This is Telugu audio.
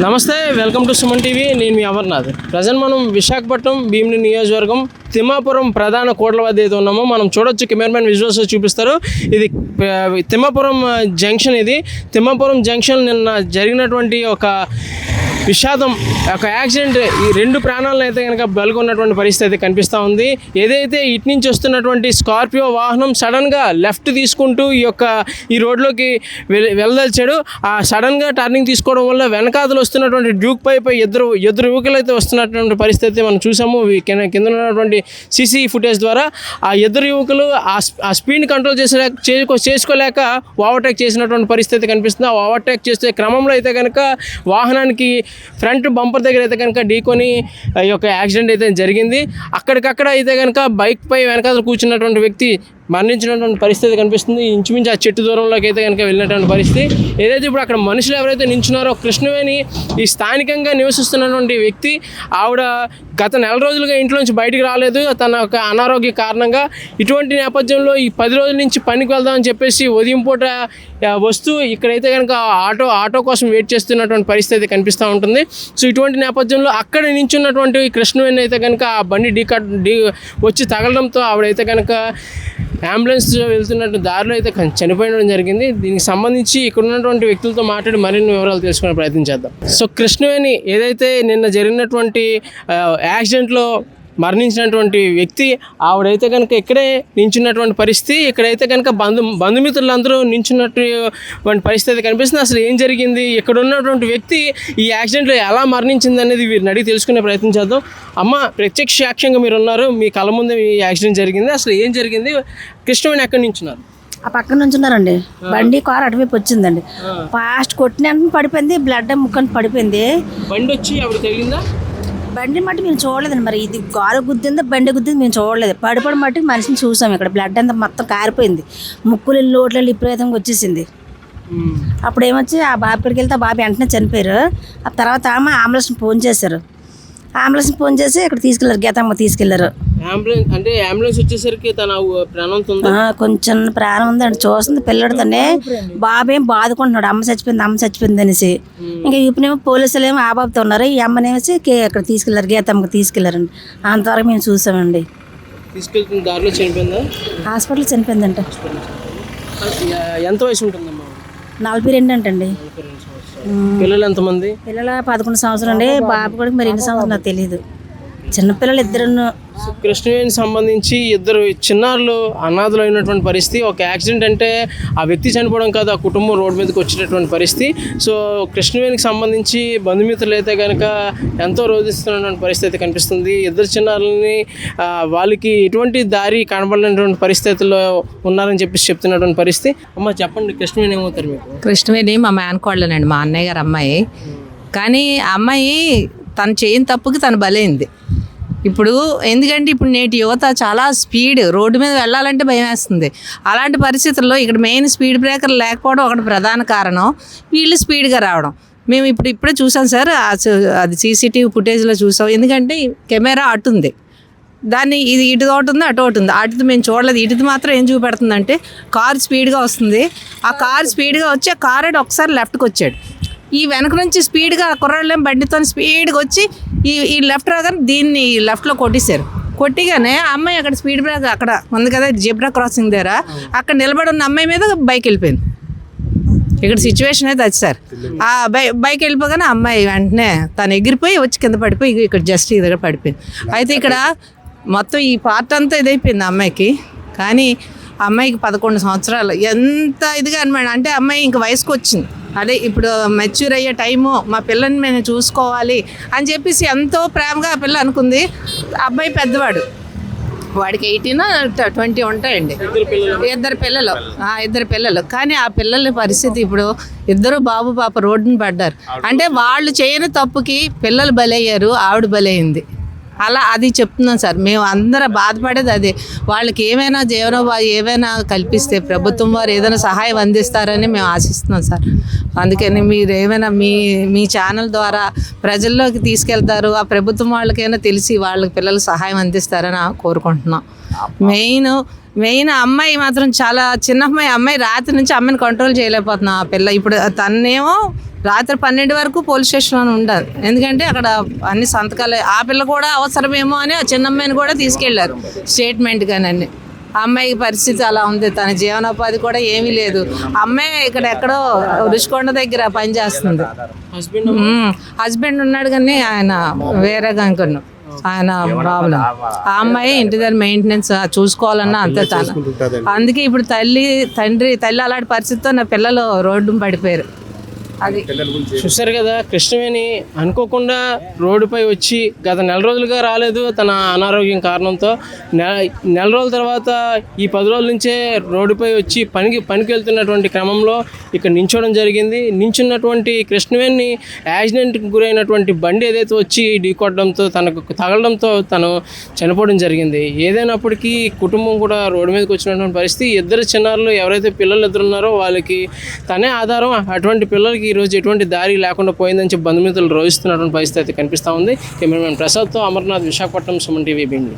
నమస్తే, వెల్కమ్ టు సుమన్ టీవీ. నేను మీ అమర్నాథ్. ప్రజెంట్ మనం విశాఖపట్నం భీమిలి నియోజకవర్గం తిమ్మాపురం ప్రధాన కోట్ల వద్ద అయితే ఉన్నామో మనం చూడొచ్చు. కెమెరామెన్ విజువల్స్ చూపిస్తారు. ఇది తిమ్మాపురం జంక్షన్. ఇది తిమ్మాపురం జంక్షన్ నిన్న జరిగినటువంటి ఒక విషాదం, ఒక యాక్సిడెంట్, ఈ రెండు ప్రాణాలను అయితే కనుక బలిగొన్నటువంటి పరిస్థితి అయితే కనిపిస్తూ ఉంది. ఏదైతే ఇటు నుంచి వస్తున్నటువంటి స్కార్పియో వాహనం సడన్గా లెఫ్ట్ తీసుకుంటూ ఈ రోడ్లోకి వెళ్ళదలిచాడు. ఆ సడన్గా టర్నింగ్ తీసుకోవడం వల్ల వెనకాతలు వస్తున్నటువంటి డ్యూక్ పై ఇద్దరు యువకులు అయితే వస్తున్నటువంటి పరిస్థితి మనం చూసాము. కింద ఉన్నటువంటి సీసీ ఫుటేజ్ ద్వారా ఆ ఇద్దరు యువకులు ఆ స్పీడ్ కంట్రోల్ చేసుకోలేక ఓవర్టేక్ చేసినటువంటి పరిస్థితి కనిపిస్తుంది. ఆ ఓవర్టేక్ చేసే క్రమంలో అయితే కనుక వాహనానికి ఫ్రంట్ బంపర్ దగ్గర అయితే కనుక ఢీకొని ఈ యొక్క యాక్సిడెంట్ అయితే జరిగింది. అక్కడికక్కడ అయితే కనుక బైక్ పై వెనకాల కూర్చున్నటువంటి వ్యక్తి మరణించినటువంటి పరిస్థితి కనిపిస్తుంది. ఇంచుమించు ఆ చెట్టు దూరంలోకి అయితే కనుక వెళ్ళినటువంటి పరిస్థితి. ఏదైతే ఇప్పుడు అక్కడ మనుషులు ఎవరైతే నించున్నారో, కృష్ణవేణి ఈ స్థానికంగా నివసిస్తున్నటువంటి వ్యక్తి, ఆవిడ గత నెల రోజులుగా ఇంట్లో నుంచి బయటికి రాలేదు తన ఒక అనారోగ్య కారణంగా. ఇటువంటి నేపథ్యంలో ఈ 10 రోజుల నుంచి పనికి వెళ్దామని చెప్పేసి ఉదయం పూట వస్తూ ఇక్కడైతే కనుక ఆటో కోసం వెయిట్ చేస్తున్నటువంటి పరిస్థితి కనిపిస్తూ ఉంటుంది. సో ఇటువంటి నేపథ్యంలో అక్కడ నించున్నటువంటి కృష్ణవేణి అయితే కనుక ఆ బండి ఢీ వచ్చి తగలడంతో ఆవిడైతే కనుక అంబులెన్స్ వెళ్తున్నట్టు దారిలో అయితే చనిపోయడం జరిగింది. దీనికి సంబంధించి ఇక్కడ ఉన్నటువంటి వ్యక్తులతో మాట్లాడి మరిన్ని వివరాలు తెలుసుకునే ప్రయత్నం చేద్దాం. సో కృష్ణవేణి ఏదైతే నిన్న జరిగినటువంటి యాక్సిడెంట్లో మరణించినటువంటి వ్యక్తి, ఆవిడైతే కనుక ఇక్కడే నించున్నటువంటి పరిస్థితి. ఇక్కడైతే కనుక బంధుమిత్రులందరూ నించున్నటువంటి పరిస్థితి కనిపిస్తుంది. అసలు ఏం జరిగింది, ఇక్కడ ఉన్నటువంటి వ్యక్తి ఈ యాక్సిడెంట్లో ఎలా మరణించింది అనేది వీరిని అడిగి తెలుసుకునే ప్రయత్నం చేద్దాం. అమ్మ, ప్రత్యక్ష సాక్ష్యంగా మీరు ఉన్నారు, మీ కళ్ళ ముందే ఈ యాక్సిడెంట్ జరిగింది. అసలు ఏం జరిగింది, కృష్ణవేణి ఎక్కడి నుంచి ఉన్నారు? ఆ పక్కన నుంచి ఉన్నారండి. బండి కారు అటువైపు వచ్చిందండి. ఫాస్ట్ కొట్టిన పడిపోయింది, బ్లడ్ ముక్కని పడిపోయింది. బండి వచ్చి ఆవిడ తగిలిందా? బండి మట్టి మేము చూడలేదండి. మరి ఇది కారు గుద్దిందా బండి గుద్దింది మేము చూడలేదు. పడిపడి మట్టి మనిషిని చూసాం. ఇక్కడ బ్లడ్ అంతా మొత్తం కారిపోయింది, ముక్కులు లోట్ల విపరీతంగా వచ్చేసింది. అప్పుడు ఏమొచ్చి ఆ బాబు ఇక్కడికి వెళ్తే ఆ బాబు వెంటనే చనిపోయారు. ఆ తర్వాత ఆమె అంబులెన్స్ని ఫోన్ చేశారు. అంబులెన్స్ని ఫోన్ చేసి ఇక్కడ తీసుకెళ్లారు, గీతమ్మ తీసుకెళ్లారు. అంబులెన్స్ వచ్చేసరికి తన ప్రాణం కొంచెం ప్రాణం ఉందండి. చూస్తుంది పిల్లడితోనే. బాబేం బాదుకుంటున్నాడు, అమ్మ చచ్చిపోయింది అనేసి. ఇంకా ఇప్పుడేమో పోలీసులు ఏమో ఆ బాబుతో ఉన్నారు. ఈ అమ్మనేసి అక్కడ తీసుకెళ్లారు, గీతమ్మకి తీసుకెళ్లారండి. అంతవరకు మేము చూసామండి. తీసుకెళ్తున్న దారిలో చనిపోయిందా? హాస్పిటల్ చనిపోయిందంట. ఎంత వయసు ఉంటుందమ్మా? 42 అంటండి. పిల్లలు ఎంతమంది? పిల్లల 11 సంవత్సరం అండి. బాబు కూడా మరి ఎన్ని సంవత్సరం నాకు తెలియదు. చిన్నపిల్లలు ఇద్దరును. కృష్ణవేణికి సంబంధించి ఇద్దరు చిన్నారులు అనాథలు అయినటువంటి పరిస్థితి. ఒక యాక్సిడెంట్ అంటే ఆ వ్యక్తి చనిపోవడం కాదు, ఆ కుటుంబం రోడ్డు మీదకి వచ్చేటటువంటి పరిస్థితి. సో కృష్ణవేణికి సంబంధించి బంధుమిత్రులు అయితే కనుక ఎంతో రోధిస్తున్నటువంటి పరిస్థితి కనిపిస్తుంది. ఇద్దరు చిన్నారులని వాళ్ళకి ఎటువంటి దారి కనబడినటువంటి పరిస్థితుల్లో ఉన్నారని చెప్పేసి చెప్తున్నటువంటి పరిస్థితి. అమ్మ చెప్పండి, కృష్ణవేణి ఏమవుతారు మీకు? కృష్ణవేణి మా మేనకోళ్ళనండి, మా అన్నయ్య గారు అమ్మాయి. కానీ ఆ అమ్మాయి తను చేయని తప్పుకి తను బలైంది. ఇప్పుడు ఎందుకంటే ఇప్పుడు నేటి యువత చాలా స్పీడ్, రోడ్డు మీద వెళ్ళాలంటే భయం వేస్తుంది. అలాంటి పరిస్థితుల్లో ఇక్కడ మెయిన్ స్పీడ్ బ్రేకర్లు లేకపోవడం ఒకటి ప్రధాన కారణం. వీళ్ళు స్పీడ్గా రావడం మేము ఇప్పుడే చూసాం సార్. అది సీసీటీవీ ఫుటేజ్లో చూసాం. ఎందుకంటే కెమెరా అటు ఉంది, దాన్ని ఇది ఇటు ఒకటి ఉంది, అటు ఒకటి ఉంది. అటుది మేము చూడలేదు. ఇటుది మాత్రం ఏం చూపెడుతుందంటే కారు స్పీడ్గా వస్తుంది. ఆ కారు స్పీడ్గా వచ్చి ఆ కారు ఒకసారి లెఫ్ట్కి వచ్చాడు. ఈ వెనక నుంచి స్పీడ్గా కుర్రాళ్ళేం బండితో స్పీడ్గా వచ్చి ఈ లెఫ్ట్ రాగానే దీన్ని లెఫ్ట్లో కొట్టేశారు. కొట్టిగానే అమ్మాయి అక్కడ స్పీడ్ బ్రేక్ అక్కడ ఉంది కదా జెబ్రా క్రాసింగ్ దగ్గర, అక్కడ నిలబడి ఉన్న అమ్మాయి మీద బైక్ వెళ్ళిపోయింది. ఇక్కడ సిచ్యువేషన్ అయితే అది సార్. ఆ బైక్ వెళ్ళిపోగానే అమ్మాయి వెంటనే తను ఎగిరిపోయి వచ్చి కింద పడిపోయి ఇక్కడ జస్ట్ ఈ దగ్గర పడిపోయింది. అయితే ఇక్కడ మొత్తం ఈ పార్ట్ అంతా ఇదైపోయింది అమ్మాయికి. కానీ అమ్మాయికి 11 సంవత్సరాలు. ఎంత ఇదిగా అనమాట అంటే అమ్మాయి ఇంక వయసుకు వచ్చింది. అదే ఇప్పుడు మెచ్యూర్ అయ్యే టైము, మా పిల్లని మేము చూసుకోవాలి అని చెప్పేసి ఎంతో ప్రేమగా ఆ పిల్ల అనుకుంది. అబ్బాయి పెద్దవాడు, వాడికి 18, 20 ఉంటాయండి. ఇద్దరు పిల్లలు. కానీ ఆ పిల్లల పరిస్థితి ఇప్పుడు ఇద్దరు బాబు పాప రోడ్డుని పడ్డారు. అంటే వాళ్ళు చేయని తప్పుకి పిల్లలు బలయ్యారు, ఆవిడ బలైంది. అలా అది చెప్తున్నాం సార్. మేము అందరం బాధపడేది అదే. వాళ్ళకి ఏమైనా జీవనోపాధి ఏమైనా కల్పిస్తే ప్రభుత్వం వారు ఏదైనా సహాయం అందిస్తారని మేము ఆశిస్తున్నాం సార్. అందుకని మీరు ఏమైనా మీ ఛానల్ ద్వారా ప్రజల్లోకి తీసుకెళ్తారు, ఆ ప్రభుత్వం వాళ్ళకైనా తెలిసి వాళ్ళకి పిల్లలకు సహాయం అందిస్తారని కోరుకుంటున్నాం. మెయిన్ అమ్మాయి మాత్రం చాలా చిన్న అమ్మాయి రాత్రి నుంచి అమ్మాయిని కంట్రోల్ చేయలేకపోతున్నాం. ఆ పిల్ల ఇప్పుడు తన్నేమో రాత్రి 12 వరకు పోలీస్ స్టేషన్లో ఉండాలి. ఎందుకంటే అక్కడ అన్ని సంతకాలు, ఆ పిల్ల కూడా అవసరమేమో అని ఆ చిన్న అమ్మాయిని కూడా తీసుకెళ్లారు స్టేట్మెంట్ కానీ అన్ని. ఆ అమ్మాయి పరిస్థితి అలా ఉంది, తన జీవనోపాధి కూడా ఏమీ లేదు. అమ్మాయి ఇక్కడ ఎక్కడో రుషికొండ దగ్గర పనిచేస్తుంది. హస్బెండ్ ఉన్నాడు కానీ ఆయన వేరేగా అనుకున్నాం, ఆయన ప్రాబ్లం. ఆ అమ్మాయి ఇంటి దగ్గర మెయింటెనెన్స్ చూసుకోవాలన్నా అంతే తన. అందుకే ఇప్పుడు తల్లి అలాంటి పరిస్థితితో నా పిల్లలు రోడ్డు పడిపోయారు. అది చూశారు కదా, కృష్ణవేణి అనుకోకుండా రోడ్డుపై వచ్చి గత నెల రోజులుగా రాలేదు తన అనారోగ్యం కారణంతో. నెల రోజుల తర్వాత ఈ 10 రోజుల నుంచే రోడ్డుపై వచ్చి పనికి వెళ్తున్నటువంటి క్రమంలో ఇక్కడ నించోవడం జరిగింది. నించున్నటువంటి కృష్ణవేణి యాక్సిడెంట్కి గురైనటువంటి బండి ఏదైతే వచ్చి ఢీకొట్టడంతో తనకు తగలడంతో తను చనిపోవడం జరిగింది. ఏదైనప్పటికీ కుటుంబం కూడా రోడ్డు మీదకి వచ్చినటువంటి పరిస్థితి. ఇద్దరు చిన్నారులు ఎవరైతే పిల్లలు ఉన్నారో వాళ్ళకి తనే ఆధారం. అటువంటి పిల్లలకి ఈరోజు ఎటువంటి దారి లేకుండా పోయిందని చెప్పి బంధుమిత్రులు రోధిస్తున్నటువంటి పరిస్థితి అయితే కనిపిస్తూ ఉంది. కెమెరామెన్ ప్రసాద్తో అమర్నాథ్, విశాఖపట్నం, సుమన్ టీవీ, భీమిలి.